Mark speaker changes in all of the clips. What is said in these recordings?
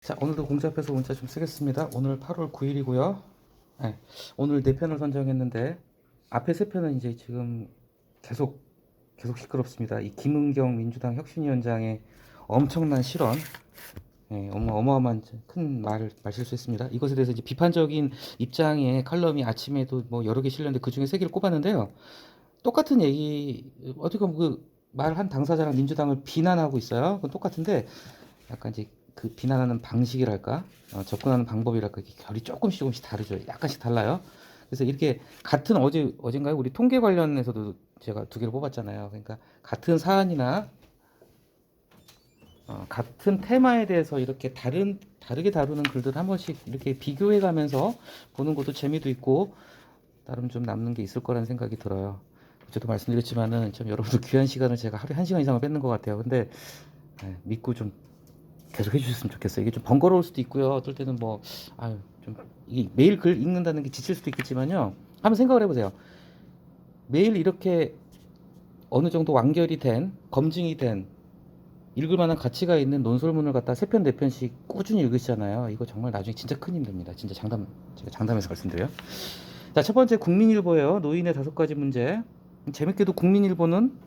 Speaker 1: 자, 오늘도 공지 앞에서 문자 좀 쓰겠습니다. 오늘 8월 9일이고요. 네, 오늘 네 편을 선정했는데 앞에 세 편은 이제 지금 계속 시끄럽습니다. 이 김은경 민주당 혁신위원장의 엄청난 실언, 어마어마한 큰 말실수했습니다. 이것에 대해서 이제 비판적인 입장의 칼럼이 아침에도 뭐 여러 개 실렸는데 그 중에 세 개를 꼽았는데요. 똑같은 얘기 어떻게 보면 그 말한 당사자랑 민주당을 비난하고 있어요. 그건 똑같은데 약간 이제 그 비난하는 방식이랄까, 접근하는 방법이랄까, 이렇게 결이 조금씩 다르죠. 약간씩 달라요. 그래서 이렇게 같은 어젠가요? 우리 통계 관련해서도 제가 두 개를 뽑았잖아요. 그러니까 같은 사안이나 같은 테마에 대해서 이렇게 다르게 다루는 글들 한 번씩 이렇게 비교해 가면서 보는 것도 재미도 있고 나름 좀 남는 게 있을 거라는 생각이 들어요. 저도 말씀드렸지만은 참 여러분들 귀한 시간을 제가 하루에 1시간 이상을 뺏는 것 같아요. 근데 믿고 좀 계속 해주셨으면 좋겠어요. 이게 좀 번거로울 수도 있고요. 어떨 때는 뭐, 아유, 좀, 이게 매일 글 읽는다는 게 지칠 수도 있겠지만요. 한번 생각을 해보세요. 매일 이렇게 어느 정도 완결이 된, 검증이 된, 읽을 만한 가치가 있는 논설문을 갖다 세 편, 네 편씩 꾸준히 읽으시잖아요. 이거 정말 나중에 진짜 큰 힘 됩니다. 진짜 제가 장담해서 말씀드려요. 자, 첫 번째 국민일보예요. 노인의 5가지 문제. 재밌게도 국민일보는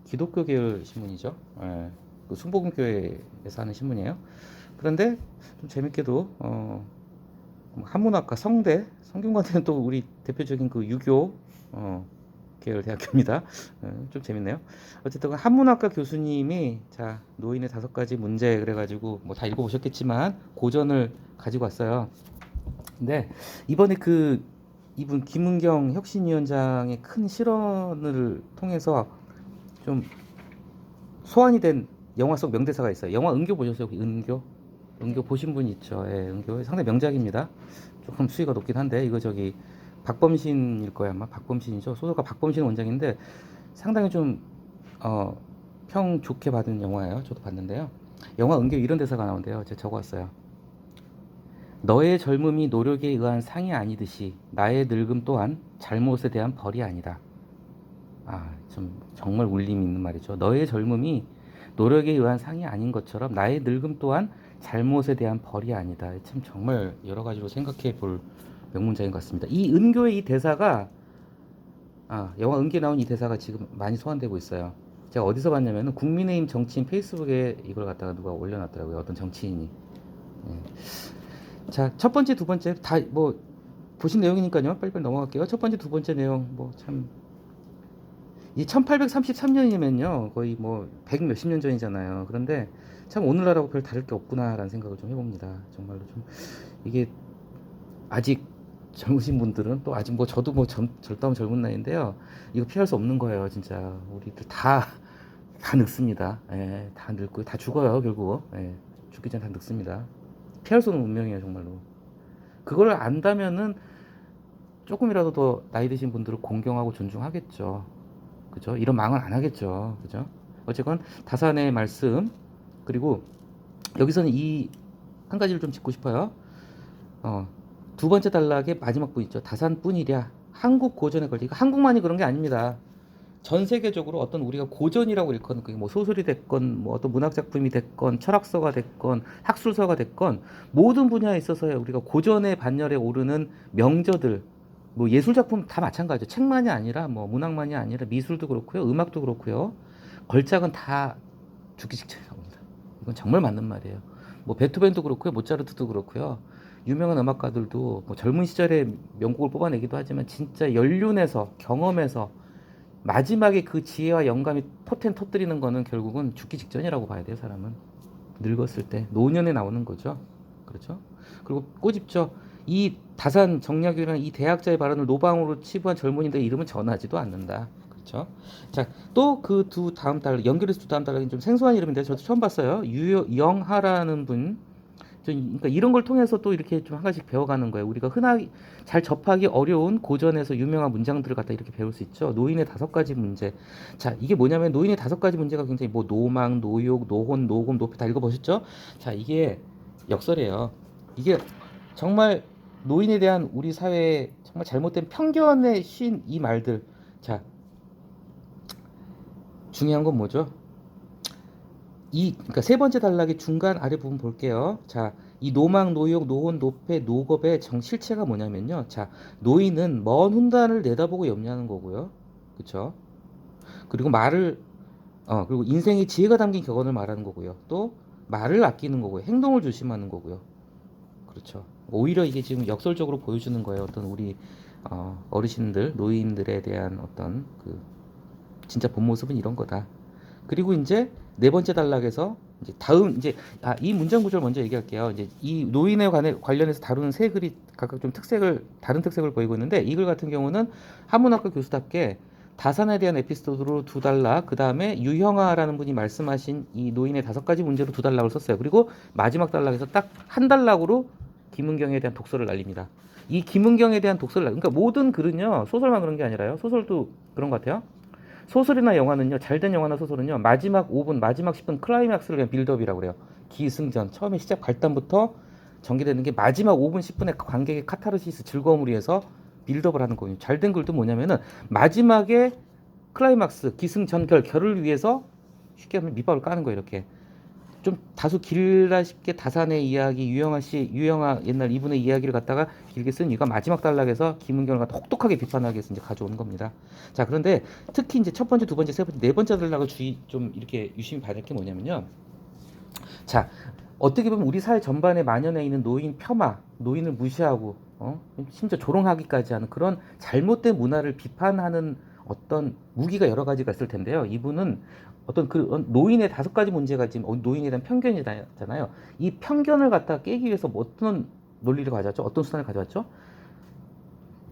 Speaker 1: 기독교 계열 신문이죠. 예, 그 순복음교회에서 하는 신문이에요. 그런데 좀 재밌게도 한문학과 성균관대는 또 우리 대표적인 그 유교 계열 대학교입니다. 좀 재밌네요. 어쨌든 한문학과 교수님이 자 노인의 5가지 문제 그래가지고 뭐 다 읽어보셨겠지만 고전을 가지고 왔어요. 근데 이번에 그 이분 김은경 혁신위원장의 큰 실언을 통해서 좀 소환이 된 영화 속 명대사가 있어요. 영화 은교 보셨어요? 은교? 은교 보신 분 있죠? 예, 은교 상당히 명작입니다. 조금 수위가 높긴 한데 이거 저기 박범신일 거야 아마. 박범신이죠. 소설가 박범신 원작인데 상당히 좀 평 좋게 받은 영화예요. 저도 봤는데요. 영화 은교 이런 대사가 나온대요. 제가 적어왔어요. 너의 젊음이 노력에 의한 상이 아니듯이 나의 늙음 또한 잘못에 대한 벌이 아니다. 좀 정말 울림이 있는 말이죠. 너의 젊음이 노력에 의한 상이 아닌 것처럼 나의 늙음 또한 잘못에 대한 벌이 아니다. 참 정말 여러 가지로 생각해 볼 명문장인 것 같습니다. 이 은교의 이 대사가 영화 은교에 나온 이 대사가 지금 많이 소환되고 있어요. 제가 어디서 봤냐면은 국민의힘 정치인 페이스북에 이걸 갖다가 누가 올려놨더라고요. 어떤 정치인이. 예. 자, 첫 번째, 두 번째 다 뭐 보신 내용이니까요. 빨리빨리 넘어갈게요. 첫 번째, 두 번째 내용 뭐참 이 1833년이면요 거의 뭐 100 몇십 년 전이잖아요. 그런데 참 오늘날하고 별 다를 게 없구나라는 생각을 좀 해봅니다. 정말로 좀 이게 아직 젊으신 분들은 또 아직 뭐 저도 뭐 젊다면 젊은 나이인데요. 이거 피할 수 없는 거예요, 진짜. 우리들 다 늙습니다. 예, 다 늙고 다 죽어요, 결국. 예, 죽기 전에 다 늙습니다. 피할 수 없는 운명이에요, 정말로. 그걸 안다면은 조금이라도 더 나이 드신 분들을 공경하고 존중하겠죠. 그죠? 이런 망을 안 하겠죠. 그죠? 어쨌건 다산의 말씀 그리고 여기서는 이 한 가지를 좀 짚고 싶어요. 두 번째 단락의 마지막 분 있죠. 다산뿐이랴 한국 고전에 걸리. 이거 한국만이 그런 게 아닙니다. 전 세계적으로 어떤 우리가 고전이라고 일컫는 그게 뭐 소설이 됐건 뭐 어떤 문학 작품이 됐건 철학서가 됐건 학술서가 됐건 모든 분야에 있어서 우리가 고전의 반열에 오르는 명저들 뭐 예술 작품 다 마찬가지죠. 책만이 아니라 뭐 문학만이 아니라 미술도 그렇고요. 음악도 그렇고요. 걸작은 다 죽기 직전에 나옵니다. 이건 정말 맞는 말이에요. 뭐 베토벤도 그렇고요. 모차르트도 그렇고요. 유명한 음악가들도 뭐 젊은 시절에 명곡을 뽑아내기도 하지만 진짜 연륜에서 경험에서 마지막에 그 지혜와 영감이 포텐 터뜨리는 거는 결국은 죽기 직전이라고 봐야 돼요. 사람은 늙었을 때 노년에 나오는 거죠. 그렇죠? 그리고 꼬집죠. 이 다산 정약이라는 이 대학자의 발언을 노방으로 치부한 젊은이들 이름은 전하지도 않는다. 그렇죠? 자, 또 그 두 다음 달 연결해서 두 다음 달락이 좀 생소한 이름인데 저도 처음 봤어요. 유영하라는 분. 그러니까 이런 걸 통해서 또 이렇게 좀 한 가지씩 배워가는 거예요. 우리가 흔하게 잘 접하기 어려운 고전에서 유명한 문장들을 갖다 이렇게 배울 수 있죠. 노인의 5가지 문제. 자, 이게 뭐냐면 노인의 5가지 문제가 굉장히 뭐 노망, 노욕, 노혼, 노금, 노피 다 읽어보셨죠? 자, 이게 역설이에요. 이게 정말 노인에 대한 우리 사회의 정말 잘못된 편견에 쉰 이 말들. 자, 중요한 건 뭐죠? 그러니까 세 번째 단락의 중간 아래 부분 볼게요. 자, 이 노망, 노욕, 노혼, 노패, 노겁의 정실체가 뭐냐면요. 자, 노인은 먼 훗날을 내다보고 염려하는 거고요. 그쵸? 그리고 그리고 인생의 지혜가 담긴 격언을 말하는 거고요. 또 말을 아끼는 거고요. 행동을 조심하는 거고요. 그렇죠. 오히려 이게 지금 역설적으로 보여주는 거예요. 어떤 우리 어르신들, 노인들에 대한 어떤 그 진짜 본 모습은 이런 거다. 그리고 이제 네 번째 단락에서 이제 다음 이제 이 문장 구조를 먼저 얘기할게요. 이제 이 노인에 관련해서 다루는 세 글이 각각 좀 다른 특색을 보이고 있는데 이 글 같은 경우는 한문학과 교수답게 다산에 대한 에피소드로 두 단락, 그 다음에 유형아라는 분이 말씀하신 이 노인의 5가지 문제로 두 단락을 썼어요. 그리고 마지막 단락에서 딱 한 단락으로 김은경에 대한 독설을 날립니다. 이 김은경에 대한 그러니까 모든 글은요, 소설만 그런 게 아니라요. 소설도 그런 것 같아요. 소설이나 영화는요, 잘된 영화나 소설은요, 마지막 5분, 마지막 10분 클라이맥스를 그냥 빌드업이라고 그래요. 기승전, 처음에 시작 발단부터 전개되는 게 마지막 5분, 10분의 관객의 카타르시스 즐거움을 위해서 빌드업을 하는 거예요. 잘된 글도 뭐냐면은 마지막에 클라이막스, 기승전결, 결을 위해서 쉽게 하면 밑밥을 까는 거예요. 이렇게. 좀 다소 길다 싶게 다산의 이야기, 유영아 옛날 이분의 이야기를 갖다가 길게 쓴 이유가 마지막 단락에서 김은경을 갖다 혹독하게 비판하기 위해서 이제 가져오는 겁니다. 자, 그런데 특히 이제 첫 번째, 두 번째, 세 번째, 네 번째 단락을 좀 이렇게 유심히 봐야 될 게 뭐냐면요. 자, 어떻게 보면 우리 사회 전반에 만연해 있는 노인 폄하, 노인을 무시하고, 심지어 조롱하기까지 하는 그런 잘못된 문화를 비판하는 어떤 무기가 여러 가지가 있을 텐데요. 이분은 어떤 그 노인의 5가지 문제가 지금 노인에 대한 편견이잖아요. 이 편견을 갖다 깨기 위해서 뭐 어떤 논리를 가져왔죠? 어떤 수단을 가져왔죠?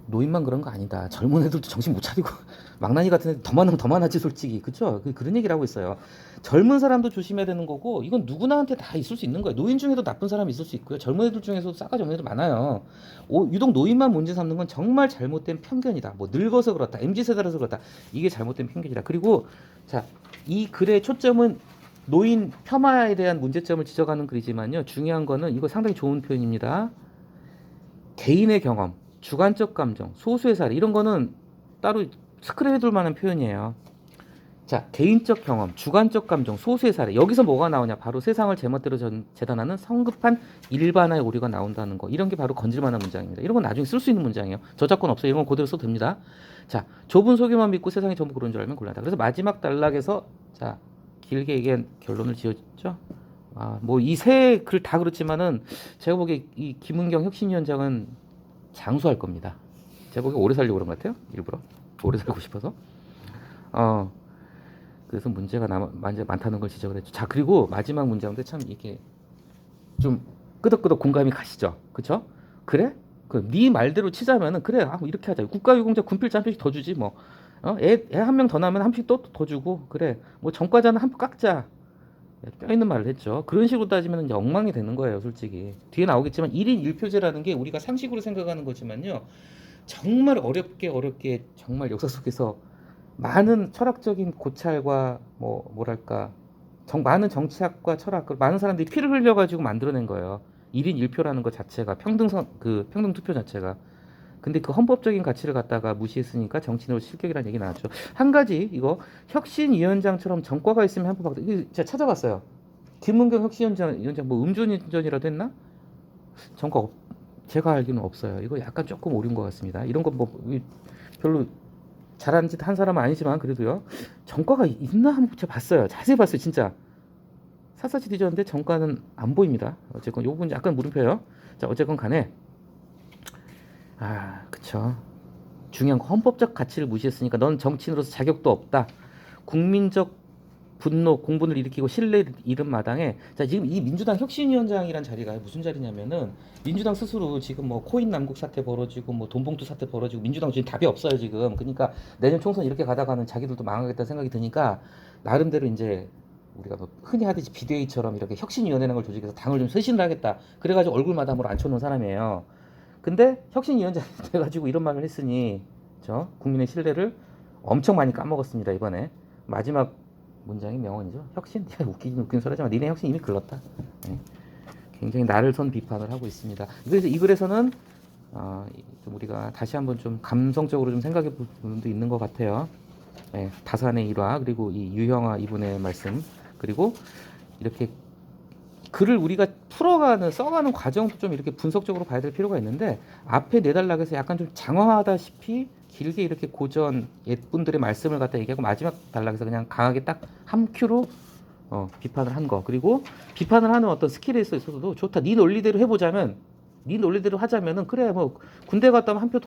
Speaker 1: 노인만 그런 거 아니다. 젊은 애들도 정신 못 차리고 망나니 같은 애들 더 많으면 더 많아지 솔직히. 그쵸? 그런 얘기를 하고 있어요. 젊은 사람도 조심해야 되는 거고 이건 누구나한테 다 있을 수 있는 거예요. 노인 중에도 나쁜 사람이 있을 수 있고요. 젊은 애들 중에서도 싸가지 없는 애들 많아요. 유독 노인만 문제 삼는 건 정말 잘못된 편견이다. 뭐 늙어서 그렇다. MZ세대라서 그렇다. 이게 잘못된 편견이다. 그리고 자, 이 글의 초점은 노인 폄하에 대한 문제점을 지적하는 글이지만요. 중요한 거는 이거 상당히 좋은 표현입니다. 개인의 경험, 주관적 감정, 소수의 사례 이런 거는 따로 스크랩해둘 만한 표현이에요. 자, 개인적 경험, 주관적 감정, 소수의 사례. 여기서 뭐가 나오냐? 바로 세상을 제멋대로 재단하는 성급한 일반화의 오류가 나온다는 거. 이런 게 바로 건질만한 문장입니다. 이런 건 나중에 쓸 수 있는 문장이에요. 저작권 없어요. 이런 건 그대로 써도 됩니다. 자, 좁은 소개만 믿고 세상이 전부 그런 줄 알면 곤란하다. 그래서 마지막 단락에서 자, 길게 얘기한 결론을 지었죠. 뭐 이 세 글 다 그렇지만은 제가 보기에 이 김은경 혁신위원장은 장수할 겁니다. 제가 보기에 오래 살려고 그런 것 같아요. 일부러 오래 살고 싶어서. 그래서 문제가 많다는 걸 지적을 했죠. 자, 그리고 마지막 문장인데 참 이게 좀 끄덕끄덕 공감이 가시죠. 그쵸? 그래? 네 말대로 치자면은 그래. 이렇게 하자. 국가유공자 군필자 한 표씩 더 주지 뭐. 애 한 명 더 나면 한 표씩 또 더 주고 그래. 뭐 전과자는 한 표 깎자. 뼈 있는 말을 했죠. 그런 식으로 따지면 이제 엉망이 되는 거예요, 솔직히. 뒤에 나오겠지만 1인 1표제라는 게 우리가 상식으로 생각하는 거지만요. 정말 어렵게 정말 역사 속에서 많은 철학적인 고찰과 뭐랄까 많은 정치학과 철학, 많은 사람들이 피를 흘려가지고 만들어낸 거예요. 1인 1표라는 것 자체가 평등 투표 자체가. 근데 그 헌법적인 가치를 갖다가 무시했으니까 정치인으로 실격이라는 얘기 나왔죠. 한 가지 이거 혁신위원장처럼 전과가 있으면 헌법 박사. 이거 제가 찾아봤어요. 김문경 혁신위원장 뭐 음주운전이라도 했나? 전과 제가 알기는 없어요. 이거 약간 조금 오른 것 같습니다. 이런 거 뭐 별로 잘하는 짓 한 사람은 아니지만 그래도요. 전과가 있나 한번 제가 봤어요. 자세히 봤어요, 진짜. 샅샅이 뒤졌는데 전과는 안 보입니다. 어쨌건 요 부분 약간 물음표예요. 자, 어쨌건 간에 그쵸. 중요한 거 헌법적 가치를 무시했으니까 넌 정치인으로서 자격도 없다. 국민적 분노, 공분을 일으키고 신뢰를 잃은 마당에 자, 지금 이 민주당 혁신위원장이란 자리가 무슨 자리냐면은 민주당 스스로 지금 뭐 코인 남국 사태 벌어지고 뭐 돈봉투 사태 벌어지고 민주당 지금 답이 없어요 지금. 그러니까 내년 총선 이렇게 가다가는 자기들도 망하겠다 생각이 드니까 나름대로 이제 우리가 뭐 흔히 하듯이 비대위처럼 이렇게 혁신위원회라는 걸 조직해서 당을 좀 쇄신을 하겠다. 그래가지고 얼굴마담으로 앉혀놓은 사람이에요. 근데 혁신위원장이 돼가지고 이런 말을 했으니 저 국민의 신뢰를 엄청 많이 까먹었습니다 이번에. 마지막 문장이 명언이죠. 혁신? 야, 웃긴 소리지만 니네 혁신 이미 글렀다. 네. 굉장히 나를 선 비판을 하고 있습니다. 그래서 이 글에서는 좀 우리가 다시 한번 좀 감성적으로 좀 생각해 볼 부분도 있는 것 같아요. 네, 다산의 일화 그리고 이 유형아 이분의 말씀 그리고 이렇게 글을 우리가 풀어가는 써가는 과정도 좀 이렇게 분석적으로 봐야 될 필요가 있는데 앞에 내달라고 해서 약간 좀 장황하다시피 길게 이렇게 고전 옛분들의 말씀을 갖다 얘기하고 마지막 달라고 해서 그냥 강하게 딱 한 큐로 비판을 한 거. 그리고 비판을 하는 어떤 스킬에 있어서도 좋다. 네 논리대로 해보자면 네 논리대로 하자면은 그래 뭐 군대 갔다 오면 한 표